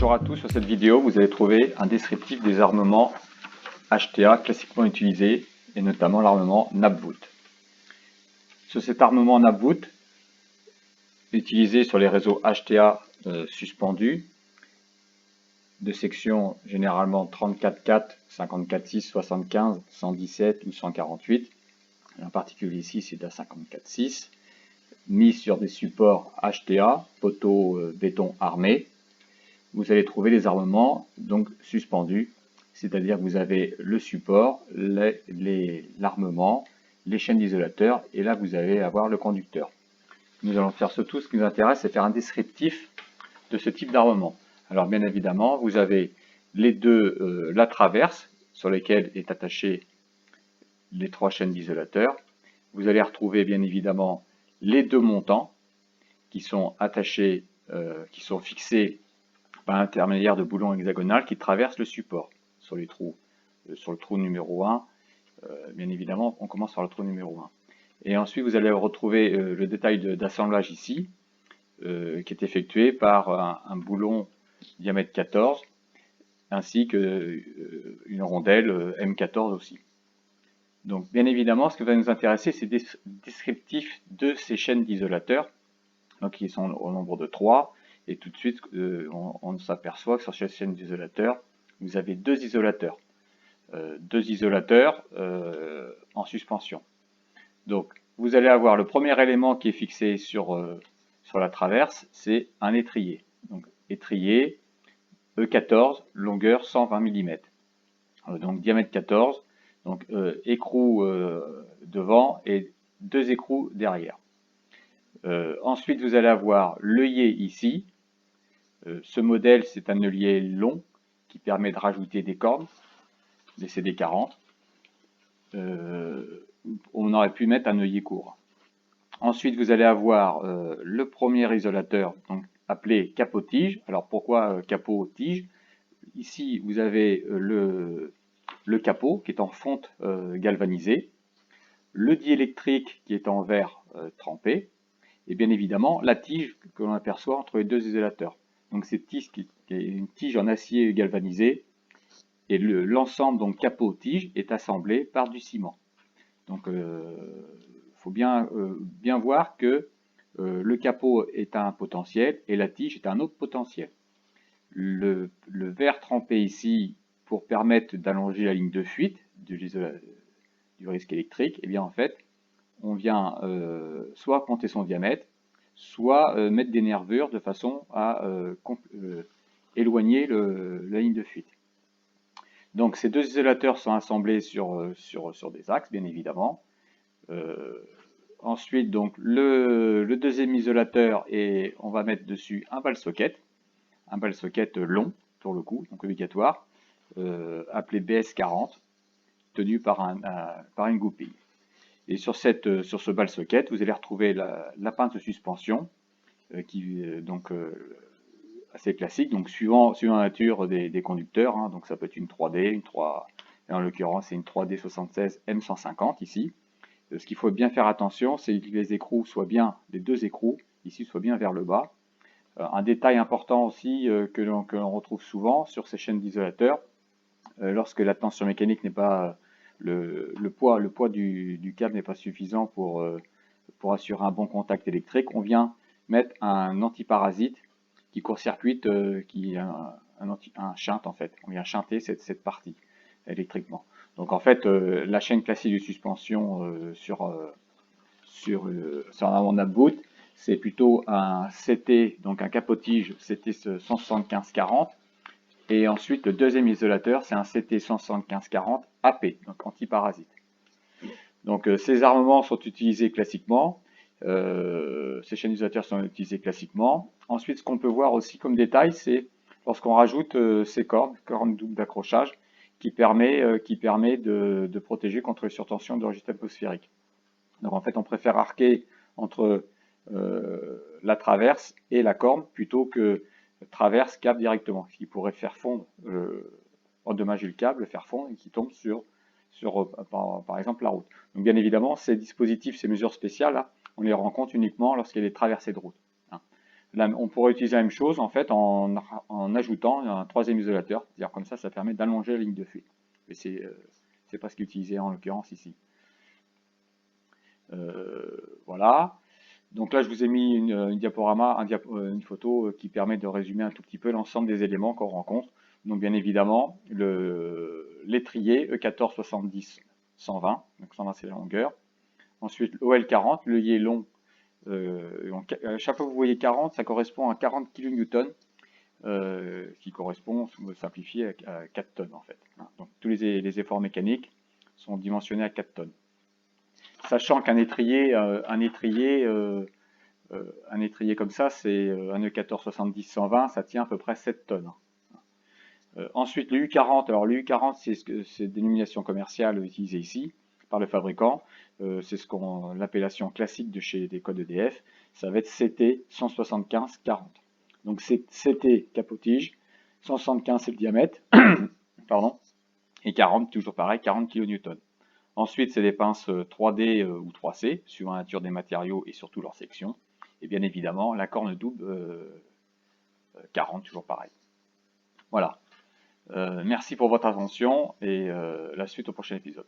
Bonjour à tous, sur cette vidéo vous allez trouver un descriptif des armements HTA classiquement utilisés et notamment l'armement Nabwood. Sur cet armement Nabwood, utilisé sur les réseaux HTA suspendus, de section généralement 34.4, 54.6, 75, 117 ou 148, en particulier ici c'est à 54.6, mis sur des supports HTA, poteaux béton armé, vous allez trouver des armements donc suspendus, c'est-à-dire que vous avez le support, l'armement, les chaînes d'isolateurs, et là vous allez avoir le conducteur. Nous allons faire surtout, ce qui nous intéresse, c'est faire un descriptif de ce type d'armement. Alors bien évidemment, vous avez les deux, la traverse, sur lesquelles est attaché les trois chaînes d'isolateurs. Vous allez retrouver bien évidemment les deux montants qui sont attachés, qui sont fixés par l'intermédiaire de boulons hexagonales qui traversent le support sur les trous. Sur le trou numéro 1, bien évidemment, on commence par le trou numéro 1. Et ensuite, vous allez retrouver le détail d'assemblage ici, qui est effectué par un boulon diamètre 14, ainsi qu'une rondelle M14 aussi. Donc, bien évidemment, ce qui va nous intéresser, c'est des descriptifs de ces chaînes d'isolateurs, donc qui sont au nombre de 3. Et tout de suite, on s'aperçoit que sur cette chaîne d'isolateurs, vous avez deux isolateurs en suspension. Donc, vous allez avoir le premier élément qui est fixé sur la traverse, c'est un étrier. Donc, étrier E14, longueur 120 mm. Donc, diamètre 14, donc écrou devant et deux écrous derrière. Ensuite, vous allez avoir l'œillet ici. Ce modèle, c'est un œillet long qui permet de rajouter des cordes, des CD40. On aurait pu mettre un œillet court. Ensuite, vous allez avoir le premier isolateur, donc appelé capot-tige. Alors pourquoi capot-tige? Ici, vous avez le capot qui est en fonte galvanisée, le diélectrique qui est en verre trempé, et bien évidemment la tige que l'on aperçoit entre les deux isolateurs. Donc cette tige qui est une tige en acier galvanisé, et l'ensemble, donc capot-tige, est assemblé par du ciment. Donc faut bien voir que le capot est un potentiel et la tige est un autre potentiel. Le verre trempé ici, pour permettre d'allonger la ligne de fuite du risque électrique, et bien en fait, on vient soit compter son diamètre, soit mettre des nervures de façon à éloigner la ligne de fuite. Donc ces deux isolateurs sont assemblés sur des axes, bien évidemment. Ensuite, donc le deuxième isolateur, et on va mettre dessus un bal-socket long, pour le coup, donc obligatoire, appelé BS40, tenu par une goupille. Et sur ce bal-socket, vous allez retrouver la pince de suspension, assez classique, donc suivant la nature des conducteurs, hein, donc ça peut être une 3D, et en l'occurrence c'est une 3D 76 M150 ici. Ce qu'il faut bien faire attention, c'est que les écrous soient bien, les deux écrous, ici, soient bien vers le bas. Un détail important aussi que l'on retrouve souvent sur ces chaînes d'isolateurs, lorsque la tension mécanique n'est pas, le poids du câble n'est pas suffisant pour assurer un bon contact électrique, on vient mettre un antiparasite qui court-circuite, un shunt en fait. On vient shunter cette partie électriquement. Donc en fait, la chaîne classique de suspension sur un armement Nabwood, c'est plutôt un CT, donc un capot-tige CT 175-40. Et ensuite, le deuxième isolateur, c'est un CT 175-40 AP, donc antiparasite. Donc ces armements sont utilisés classiquement. Ces chaînes d'isolateurs sont utilisées classiquement. Ensuite, ce qu'on peut voir aussi comme détail, c'est lorsqu'on rajoute ces cordes doubles d'accrochage, qui permet de protéger contre les surtensions de registre atmosphérique. Donc en fait, on préfère arquer entre la traverse et la corne plutôt que traverse câble directement, ce qui pourrait faire fondre, endommager le câble, le faire fondre et qui tombe sur par exemple la route. Donc bien évidemment, ces dispositifs, ces mesures spéciales, là, on les rencontre uniquement lorsqu'il y a des traversées de route. on pourrait utiliser la même chose en fait en ajoutant un troisième isolateur, c'est-à-dire comme ça permet d'allonger la ligne de fuite. Mais c'est pas ce qui est utilisé en l'occurrence ici. Voilà. Donc là, je vous ai mis une diaporama, une photo qui permet de résumer un tout petit peu l'ensemble des éléments qu'on rencontre. Donc bien évidemment, l'étrier E14 70 120, donc 120 c'est la longueur. Ensuite, l'OL40, l'œillet long. À chaque fois que vous voyez 40, ça correspond à 40 kN, qui correspond, simplifié, à 4 tonnes en fait. Donc tous les efforts mécaniques sont dimensionnés à 4 tonnes. Sachant qu'un étrier, un étrier comme ça, c'est un E14 70 120, ça tient à peu près 7 tonnes. Ensuite, le U40, alors le U40, c'est dénomination commerciale utilisée ici par le fabricant. C'est l'appellation classique de chez des codes EDF. Ça va être CT 175-40. Donc c'est CT capotige, 175 c'est le diamètre, pardon, et 40, toujours pareil, 40 kN. Ensuite, c'est des pinces 3D ou 3C, suivant la nature des matériaux et surtout leur section. Et bien évidemment, la corne double 40, toujours pareil. Voilà. Merci pour votre attention et la suite au prochain épisode.